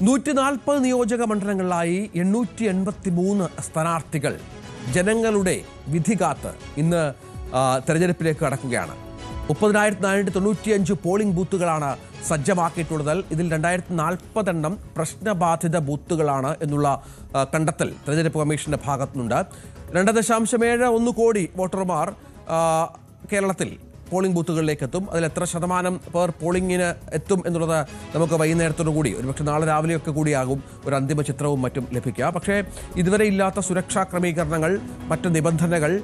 140 നിയോജക മണ്ഡലങ്ങളിലായി 883 സ്ഥാനാർത്ഥികൾ ജനങ്ങളുടെ വിധി കാത്ത് ഇന്ന് തെരഞ്ഞെടുപ്പിലേക്ക് കടക്കുകയാണ്. 30,495 പോളിംഗ് ബൂത്തുകളാണ് സജ്ജമാക്കിയിട്ടുള്ളത്. ഇതിൽ 2040 പ്രശ്നബാധിത ബൂത്തുകളാണ് എന്നുള്ള കണ്ടെത്തൽ തെരഞ്ഞെടുപ്പ് കമ്മീഷന്റെ ഭാഗത്തുനിന്നുണ്ട്. 2.71 കോടി വോട്ടർമാർ കേരളത്തിൽ പോളിംഗ് ബൂത്തുകളിലേക്ക് എത്തും. അതിൽ എത്ര ശതമാനം പേർ പോളിംഗിന് എത്തും എന്നുള്ളത് നമുക്ക് വൈകുന്നേരത്തോടു കൂടി, ഒരുപക്ഷെ നാളെ രാവിലെയൊക്കെ കൂടിയാകും ഒരു അന്തിമ ചിത്രവും മറ്റും ലഭിക്കുക. പക്ഷേ ഇതുവരെ ഇല്ലാത്ത സുരക്ഷാ ക്രമീകരണങ്ങൾ, മറ്റ് നിബന്ധനകൾ,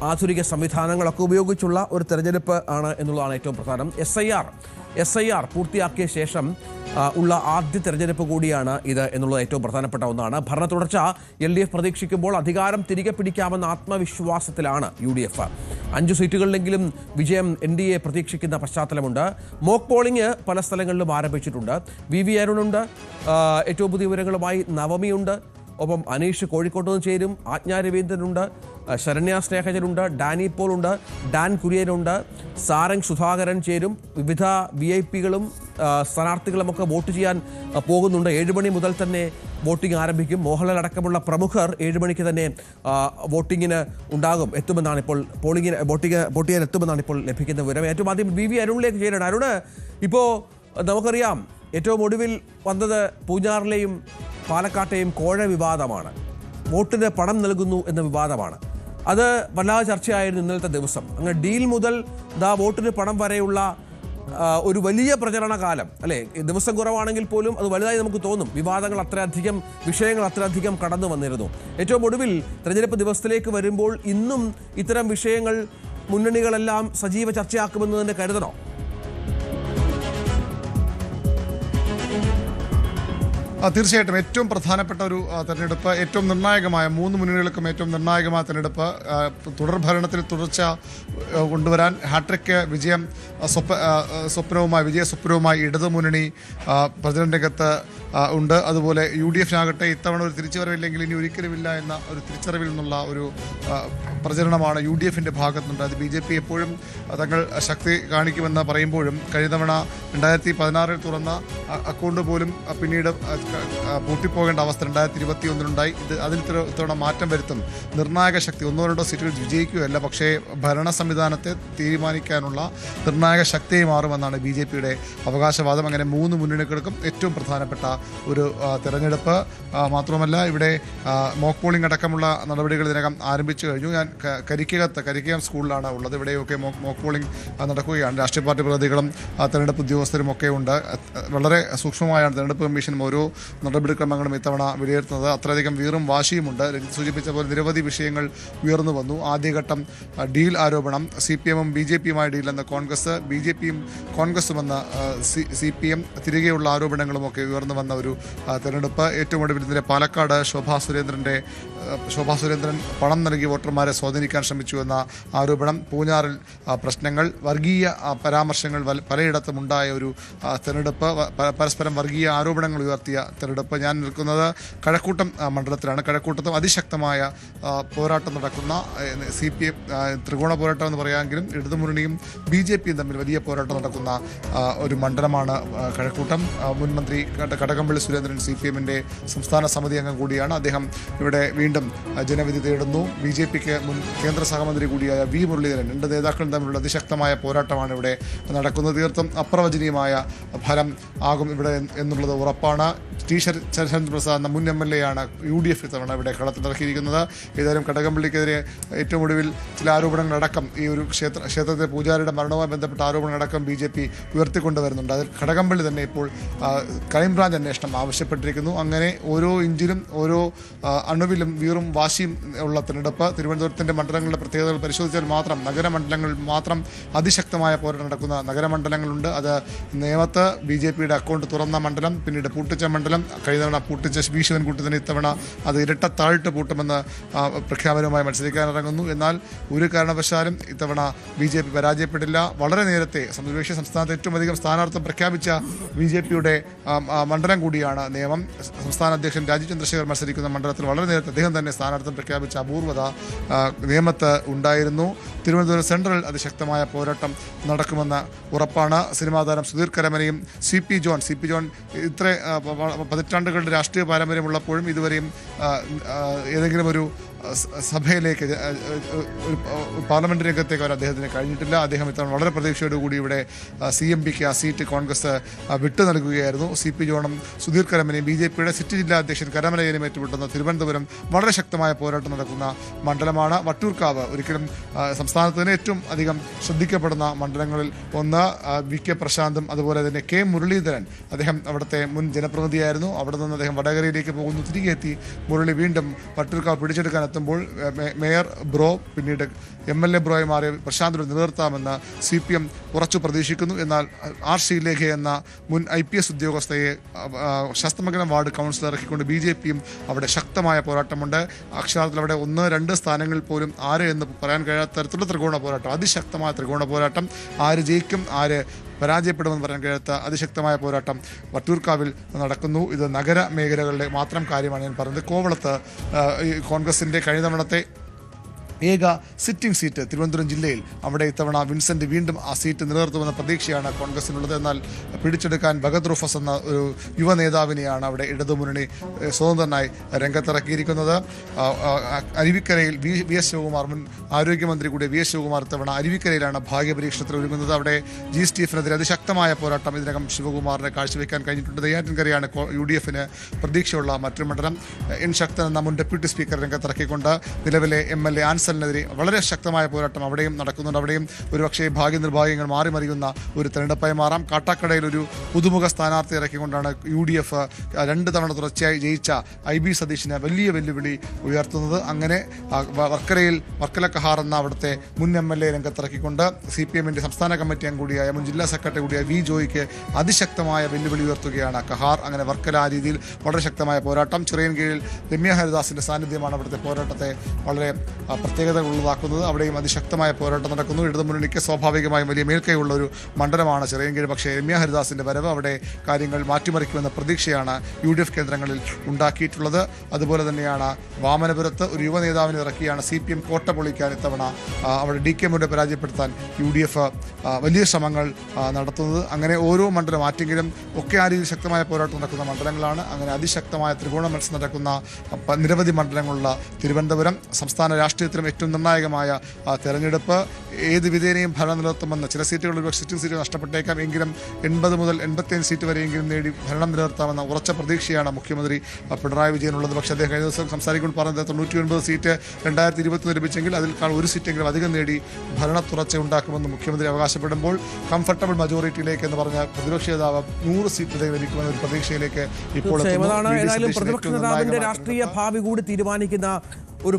ആധുനിക സംവിധാനങ്ങളൊക്കെ ഉപയോഗിച്ചുള്ള ഒരു തെരഞ്ഞെടുപ്പ് ആണ് എന്നുള്ളതാണ് ഏറ്റവും പ്രധാനം. SIR പൂർത്തിയാക്കിയ ശേഷം ഉള്ള ആദ്യ തെരഞ്ഞെടുപ്പ് കൂടിയാണ് ഇത് എന്നുള്ളത് ഏറ്റവും പ്രധാനപ്പെട്ട ഒന്നാണ്. ഭരണ തുടർച്ച LDF പ്രതീക്ഷിക്കുമ്പോൾ അധികാരം തിരികെ പിടിക്കാമെന്ന ആത്മവിശ്വാസത്തിലാണ് UDF. 5 സീറ്റുകളിലെങ്കിലും വിജയം NDA പ്രതീക്ഷിക്കുന്ന പശ്ചാത്തലമുണ്ട്. മോക്ക് പോളിംഗ് പല സ്ഥലങ്ങളിലും ആരംഭിച്ചിട്ടുണ്ട്. VV അരുണുണ്ട്, ഏറ്റവും പുതിയ വിവരങ്ങളുമായി നവമിയുണ്ട്, ഒപ്പം അനീഷ് കോഴിക്കോട്ട് നിന്ന് ചേരും, ആജ്ഞാ രവീന്ദ്രനുണ്ട്, ശരണ്യ സ്നേഹജനുണ്ട്, ഡാനി പോളുണ്ട്, ഡാൻ കുര്യനുണ്ട്, സാരംഗ് സുധാകരൻ ചേരും. വിവിധ VIPകളും സ്ഥാനാർത്ഥികളുമൊക്കെ വോട്ട് ചെയ്യാൻ പോകുന്നുണ്ട്. 7 മണി മുതൽ തന്നെ വോട്ടിംഗ് ആരംഭിക്കും. മോഹൻലാൽ അടക്കമുള്ള പ്രമുഖർ 7 മണിക്ക് തന്നെ വോട്ടിങ്ങിന് എത്തുമെന്നാണ് ഇപ്പോൾ വോട്ട് ചെയ്യാൻ എത്തുമെന്നാണ് ഇപ്പോൾ ലഭിക്കുന്ന വിവരം. ഏറ്റവും ആദ്യം VV അരുണിലേക്ക് ചേരണം. അരുണ്, ഇപ്പോൾ നമുക്കറിയാം ഏറ്റവും ഒടുവിൽ വന്നത് പൂഞ്ഞാറിലെയും പാലക്കാട്ടെയും കോഴ വിവാദമാണ്. വോട്ടിന് പണം നൽകുന്നു എന്ന വിവാദമാണ്. അത് വല്ലാതെ ചർച്ചയായിരുന്നു ഇന്നലത്തെ ദിവസം. അങ്ങനെ ഡീൽ മുതൽ വോട്ടിന് പണം വരെയുള്ള ഒരു വലിയ പ്രചരണ കാലം, അല്ലേ? ദിവസം കുറവാണെങ്കിൽ പോലും അത് വലുതായി നമുക്ക് തോന്നും. വിഷയങ്ങൾ അത്രയധികം കടന്നു വന്നിരുന്നു. ഏറ്റവും ഒടുവിൽ തെരഞ്ഞെടുപ്പ് ദിവസത്തിലേക്ക് വരുമ്പോൾ ഇന്നും ഇത്തരം വിഷയങ്ങൾ മുന്നണികളെല്ലാം സജീവ ചർച്ചയാക്കുമെന്ന് തന്നെ കരുതണോ? തീർച്ചയായിട്ടും ഏറ്റവും പ്രധാനപ്പെട്ട ഒരു തെരഞ്ഞെടുപ്പ്, ഏറ്റവും നിർണായകമായ 3 മുന്നണികൾക്കും ഏറ്റവും നിർണായകമായ തെരഞ്ഞെടുപ്പ്. തുടർഭരണത്തിൽ തുടർച്ച കൊണ്ടുവരാൻ ഹാട്രിക് വിജയ സ്വപ്നവുമായി ഇടതുമുന്നണി പ്രചരണ രംഗത്ത് ഉണ്ട്. അതുപോലെ UDF-നാകട്ടെ ഇത്തവണ ഒരു തിരിച്ചുവരവില്ലെങ്കിൽ ഇനി ഒരിക്കലുമില്ല എന്ന ഒരു തിരിച്ചറിവിൽ നിന്നുള്ള ഒരു പ്രചരണമാണ് UDF-ന്റെ ഭാഗത്തുണ്ട്. അത് BJP എപ്പോഴും തങ്ങൾ ശക്തി കാണിക്കുമെന്ന് പറയുമ്പോഴും കഴിഞ്ഞ തവണ 2016 തുറന്ന അക്കൗണ്ട് പോലും പിന്നീട് പൂട്ടിപ്പോകേണ്ട അവസ്ഥ 2021 അതിൽ ഇത്തവണ മാറ്റം വരുത്തും. നിർണായക ശക്തി 1-2 സീറ്റുകൾ വിജയിക്കുകയല്ല, പക്ഷേ ഭരണ സംവിധാനത്തെ തീരുമാനിക്കാനുള്ള നിർണായക ശക്തിയായി മാറുമെന്നാണ് BJP-യുടെ അവകാശവാദം. അങ്ങനെ 3 മുന്നണികൾക്കും ഏറ്റവും പ്രധാനപ്പെട്ട ഒരു തെരഞ്ഞെടുപ്പ്. മാത്രമല്ല ഇവിടെ മോക്ക് പോളിംഗ് അടക്കമുള്ള നടപടികൾ ഇതിനകം ആരംഭിച്ചു കഴിഞ്ഞു. ഞാൻ കരിക്കകം സ്കൂളിലാണ് ഉള്ളത്. ഇവിടെയൊക്കെ മോക്ക് പോളിംഗ് നടക്കുകയാണ്. രാഷ്ട്രീയ പാർട്ടി പ്രതിനിധികളും തെരഞ്ഞെടുപ്പ് ഉദ്യോഗസ്ഥരും ഒക്കെ ഉണ്ട്. വളരെ സൂക്ഷ്മമായാണ് തെരഞ്ഞെടുപ്പ് കമ്മീഷൻ ഓരോ നടപടിക്രമങ്ങളും ഇത്തവണ വിലയിരുത്തുന്നത്. അത്രയധികം വീറും വാശിയുമുണ്ട്. സൂചിപ്പിച്ച പോലെ നിരവധി വിഷയങ്ങൾ ഉയർന്നു വന്നു. ആദ്യഘട്ടം ഡീൽ ആരോപണം, CPM-ഉം BJP-യുമായി ഡീലെന്ന് കോൺഗ്രസ്, BJP-യും കോൺഗ്രസുമെന്ന CPM, തിരികെയുള്ള ആരോപണങ്ങളുമൊക്കെ ഉയർന്നു വന്ന ഒരു തെരഞ്ഞെടുപ്പ്. ഏറ്റവും ഒടുവിൽ ഇന്നലെ പാലക്കാട് ശോഭാ സുരേന്ദ്രൻ പണം നൽകി വോട്ടർമാരെ സ്വാധീനിക്കാൻ ശ്രമിച്ചു എന്ന ആരോപണം. പൂഞ്ഞാറിൽ പ്രശ്നങ്ങൾ, വർഗീയ പരാമർശങ്ങൾ പലയിടത്തും ഉണ്ടായ ഒരു തെരഞ്ഞെടുപ്പ്, പരസ്പരം വർഗീയ ആരോപണങ്ങൾ ഉയർത്തിയ തെരഞ്ഞെടുപ്പ്. ഞാൻ നിൽക്കുന്നത് കഴക്കൂട്ടം മണ്ഡലത്തിലാണ്. കഴക്കൂട്ടത്തും അതിശക്തമായ പോരാട്ടം നടക്കുന്ന CPM ത്രികോണ പോരാട്ടം എന്ന് പറയാമെങ്കിലും ഇടതുമുന്നണിയും BJP-യും തമ്മിൽ വലിയ പോരാട്ടം നടക്കുന്ന ഒരു മണ്ഡലമാണ് കഴക്കൂട്ടം. മുൻ മന്ത്രി കടകംപള്ളി സുരേന്ദ്രൻ CPM-ന്റെ സംസ്ഥാന സമിതി അംഗം കൂടിയാണ്. അദ്ദേഹം ഇവിടെ വീണ്ടും ജനവിധി തേടുന്നു. BJP-ക്ക് മുൻ കേന്ദ്ര സഹമന്ത്രി കൂടിയായ V മുരളീധരൻ, 2 നേതാക്കളും തമ്മിലുള്ള അതിശക്തമായ പോരാട്ടമാണ് ഇവിടെ നടക്കുന്നത്. തീർത്തും അപ്രവചനീയമായ ഫലം ആകും ഇവിടെ എന്നുള്ളത് ഉറപ്പാണ്. ശരത് പ്രസാദ് എന്ന മുൻ MLA ആണ് UDF ഇത്തവണ ഇവിടെ കളത്തിലിറക്കിയിരിക്കുന്നത്. ഏതായാലും കടകംപള്ളിക്കെതിരെ ഏറ്റവും ഒടുവിൽ ചില ആരോപണങ്ങളടക്കം ഈ ഒരു ക്ഷേത്രത്തെ പൂജാരിയുടെ മരണവുമായി ബന്ധപ്പെട്ട ആരോപണങ്ങളടക്കം BJP ഉയർത്തിക്കൊണ്ടുവരുന്നുണ്ട്. അതിൽ കടകംപള്ളി തന്നെ ഇപ്പോൾ ക്രൈംബ്രാഞ്ച് അന്വേഷണം ആവശ്യപ്പെട്ടിരിക്കുന്നു. അങ്ങനെ ഓരോ ഇഞ്ചിലും ഓരോ അണുവിലും വീറും വാശിയും ഉള്ള തെരഞ്ഞെടുപ്പ്. തിരുവനന്തപുരത്തിൻ്റെ മണ്ഡലങ്ങളുടെ പ്രത്യേകതകൾ പരിശോധിച്ചാൽ മാത്രം നഗരമണ്ഡലങ്ങളിൽ മാത്രം അതിശക്തമായ പോരാട്ടം നടക്കുന്ന നഗരമണ്ഡലങ്ങളുണ്ട്. അത് നേമത്ത് BJP-യുടെ അക്കൗണ്ട് തുറന്ന മണ്ഡലം, പിന്നീട് പൂട്ടിച്ച മണ്ഡലം, കഴിഞ്ഞ തവണ പൂട്ടിച്ച V ശിവൻകുട്ടി തന്നെ ഇത്തവണ അത് ഇരട്ടത്താഴിട്ട് പൂട്ടുമെന്ന് പ്രഖ്യാപനവുമായി മത്സരിക്കാനിറങ്ങുന്നു. എന്നാൽ ഒരു കാരണവശാലും ഇത്തവണ BJP പരാജയപ്പെടില്ല. വളരെ നേരത്തെ ദേശീയ സംസ്ഥാനത്ത് ഏറ്റവും അധികം സ്ഥാനാർത്ഥി പ്രഖ്യാപിച്ച BJP-യുടെ മണ്ഡലം കൂടിയാണ് നേമം. സംസ്ഥാന അധ്യക്ഷൻ രാജീവ് ചന്ദ്രശേഖർ മത്സരിക്കുന്ന മണ്ഡലത്തിൽ വളരെ നേരത്തെ അദ്ദേഹം തന്നെ സ്ഥാനാർത്ഥി പ്രഖ്യാപിച്ച അപൂർവത നേമത്ത് ഉണ്ടായിരുന്നു. തിരുവനന്തപുരം സെൻട്രൽ അതിശക്തമായ പോരാട്ടം നടക്കുമെന്ന് ഉറപ്പാണ്. സിനിമാ താരം സുധീർ കരമനയും CP ജോൺ ഇത്ര പതിറ്റാണ്ടുകളുടെ രാഷ്ട്രീയ പാരമ്പര്യമുള്ളപ്പോഴും ഇതുവരെയും ഏതെങ്കിലും ഒരു സഭയിലേക്ക് ഒരു പാർലമെന്റ് രംഗത്തേക്ക് അവർ അദ്ദേഹത്തിന് കഴിഞ്ഞിട്ടില്ല. അദ്ദേഹം ഇത്തവണ വളരെ പ്രതീക്ഷയോടുകൂടി ഇവിടെ CMPക്ക് ആ സീറ്റ് കോൺഗ്രസ് വിട്ടു നൽകുകയായിരുന്നു. CP ജോണും സുധീർ കരമനയും BJPയുടെ സിറ്റി ജില്ലാ അധ്യക്ഷൻ കരമനയും ഏറ്റുമുട്ടുന്ന തിരുവനന്തപുരം വളരെ ശക്തമായ പോരാട്ടം നടക്കുന്ന മണ്ഡലമാണ്. വട്ടിയൂർക്കാവ് ഒരിക്കലും സംസ്ഥാനത്തിന് ഏറ്റവും അധികം ശ്രദ്ധിക്കപ്പെടുന്ന മണ്ഡലങ്ങളിൽ ഒന്ന്. VK പ്രശാന്തും അതുപോലെ തന്നെ K മുരളീധരൻ, അദ്ദേഹം അവിടുത്തെ മുൻ ജനപ്രതിനിധിയായിരുന്നു. അവിടെ നിന്ന് അദ്ദേഹം വടകരയിലേക്ക് പോകുന്നു. തിരികെ എത്തി മുരളി വീണ്ടും വട്ടിയൂർക്കാവ് പിടിച്ചെടുക്കാൻ എത്തുമ്പോൾ മേയർ ബ്രോ പിന്നീട് MLA ബ്രോയെ മാറി പ്രശാന്തിനെ നിലനിർത്താമെന്ന് CPM ഉറച്ചു പ്രതീക്ഷിക്കുന്നു. എന്നാൽ R ശ്രീലേഖ എന്ന മുൻ IPS ഉദ്യോഗസ്ഥയെ ശാസ്ത്രമംഗലം വാർഡ് കൗൺസിലർ ഇറക്കിക്കൊണ്ട് BJPയും അവിടെ ശക്തമായ പോരാട്ടമുണ്ട്. അക്ഷരാർത്ഥത്തിൽ അവിടെ 1-2 സ്ഥാനങ്ങളിൽ പോലും ആര് എന്ന് പറയാൻ കഴിയാത്ത തരത്തിലുള്ള ത്രികോണ പോരാട്ടം, അതിശക്തമായ ത്രികോണ പോരാട്ടം. ആര് ജയിക്കും, ആര് പരാജയപ്പെടുമെന്ന് പറയാൻ കഴിയാത്ത അതിശക്തമായ പോരാട്ടം വട്ടിയൂർക്കാവിൽ നടക്കുന്നു. ഇത് നഗര മേഖലകളുടെ മാത്രം കാര്യമാണ് ഞാൻ പറയുന്നത്. കോവളത്ത് കോൺഗ്രസിൻ്റെ കഴിഞ്ഞ തവണത്തെ ഏക സിറ്റിംഗ് സീറ്റ് തിരുവനന്തപുരം ജില്ലയിൽ, അവിടെ ഇത്തവണ വിൻസെന്റ് വീണ്ടും ആ സീറ്റ് നിലനിർത്തുമെന്ന പ്രതീക്ഷയാണ് കോൺഗ്രസിനുള്ളത്. എന്നാൽ പിടിച്ചെടുക്കാൻ ഭഗത് റൂഫസ് എന്ന ഒരു യുവ നേതാവിനെയാണ് അവിടെ ഇടതുമുന്നണി സ്വതന്ത്രനായി രംഗത്തിറക്കിയിരിക്കുന്നത്. അരുവിക്കരയിൽ VS ശിവകുമാർ, മുൻ ആരോഗ്യമന്ത്രി കൂടിയ VS ശിവകുമാർ ഇത്തവണ അരുവിക്കരയിലാണ് ഭാഗ്യപരീക്ഷണത്തിൽ ഒരുങ്ങുന്നത്. അവിടെ G സ്റ്റീഫനെതിരെ അതിശക്തമായ പോരാട്ടം ഇതിനകം ശിവകുമാറിനെ കാഴ്ചവെക്കാൻ കഴിഞ്ഞിട്ടുണ്ട്. നെയ്യാറ്റിൻകരയാണ് UDFന് പ്രതീക്ഷയുള്ള മറ്റൊരു മണ്ഡലം. N ശക്തൻ എന്ന മുൻ ഡെപ്യൂട്ടി സ്പീക്കർ രംഗത്തിറക്കിക്കൊണ്ട് നിലവിലെ MLA ആൻസലിനെതിരെ വളരെ ശക്തമായ പോരാട്ടം അവിടെയും നടക്കുന്നുണ്ട്. അവിടെയും ഒരുപക്ഷേ ഭാഗ്യനിർഭാഗ്യങ്ങൾ മാറി മറിയുന്ന ഒരു തെരഞ്ഞെടുപ്പായി മാറാം. കാട്ടാക്കടയിൽ ഒരു പുതുമുഖ സ്ഥാനാർത്ഥി ഇറക്കിക്കൊണ്ടാണ് UDF 2 തവണ തുടർച്ചയായി ജയിച്ച IB സതീഷിന് വലിയ വെല്ലുവിളി ഉയർത്തുന്നത്. അങ്ങനെ വർക്കല കഹാർ എന്ന അവിടുത്തെ മുൻ MLA രംഗത്തിറക്കിക്കൊണ്ട് CPMന്റെ സംസ്ഥാന കമ്മിറ്റി അംഗം കൂടിയായ മുൻ ജില്ലാ സെക്രട്ടറി കൂടിയായ V ജോയിക്ക് അതിശക്തമായ വെല്ലുവിളി ഉയർത്തുകയാണ് കഹാർ. അങ്ങനെ വർക്കല ആ രീതിയിൽ വളരെ ശക്തമായ പോരാട്ടം. ചിറയൻകീഴിൽ രമ്യ ഹരിദാസിന്റെ സാന്നിധ്യമാണ് അവിടുത്തെ പോരാട്ടത്തെ വളരെ പ്രത്യേകത ഉള്ളതാക്കുന്നത്. അവിടെയും അതിശക്തമായ പോരാട്ടം നടക്കുന്നു. ഇടതുമുന്നണിക്ക് സ്വാഭാവികമായും വലിയ മേൽക്കൈയുള്ള ഒരു മണ്ഡലമാണ് ചിറയൻകീഴ്. പക്ഷേ രമ്യ ഹരിദാസിന്റെ വരവ് അവിടെ കാര്യങ്ങൾ മാറ്റിമറിക്കുമെന്ന പ്രതീക്ഷയാണ് UDF കേന്ദ്രങ്ങളിൽ ഉണ്ടാക്കിയിട്ടുള്ളത്. അതുപോലെ തന്നെയാണ് വാമനപുരത്ത് ഒരു യുവ നേതാവിനെ ഇറക്കിയാണ് CPM കോട്ട പൊളിക്കാൻ ഇത്തവണ അവിടെ DK മുന്നേ പരാജയപ്പെടുത്താൻ UDF വലിയ ശ്രമങ്ങൾ നടത്തുന്നത്. അങ്ങനെ ഓരോ മണ്ഡലം ആറ്റെങ്കിലും ഒക്കെ ആ രീതിയിൽ ശക്തമായ പോരാട്ടം നടക്കുന്ന മണ്ഡലങ്ങളാണ്. അങ്ങനെ അതിശക്തമായ ത്രികോണ മത്സരം നടക്കുന്ന നിരവധി മണ്ഡലങ്ങളുള്ള തിരുവനന്തപുരം സംസ്ഥാന രാഷ്ട്രീയത്തിലും ഏറ്റവും നിർണായകമായ തെരഞ്ഞെടുപ്പ്. ഏത് വിധേനയും ഭരണം നിലനിർത്തുമെന്ന്, ചില സീറ്റുകൾ ഒരു സിറ്റിംഗ് സീറ്റ് നഷ്ടപ്പെട്ടേക്കാം, എങ്കിലും 80 മുതൽ 85 സീറ്റ് വരെയെങ്കിലും നേടി ഭരണം നിലനിർത്താമെന്ന ഉറച്ച പ്രതീക്ഷയാണ് മുഖ്യമന്ത്രി പിണറായി വിജയനുള്ളത്. പക്ഷേ അദ്ദേഹം കഴിഞ്ഞ ദിവസം സംസാരിക്കുമ്പോൾ പറഞ്ഞത് 99 സീറ്റ് 2021 ലഭിച്ചെങ്കിൽ അതിൽ ഒരു സീറ്റെങ്കിലും അധികം നേടി ഭരണ തുടർച്ച ഉണ്ടാക്കുമെന്ന് മുഖ്യമന്ത്രി അവകാശപ്പെടുമ്പോൾ കംഫർട്ടബിൾ മജോറിറ്റിയിലേക്ക് എന്ന് പറഞ്ഞ പ്രതിപക്ഷ നേതാവ് 100 സീറ്റ് ലഭിക്കുമെന്ന ഒരു പ്രതീക്ഷയിലേക്ക് ഇപ്പോൾ പ്രതിപക്ഷ നേതാവിന്റെ രാഷ്ട്രീയ ഭാവി കൂടി തീരുമാനിക്കുന്ന ഒരു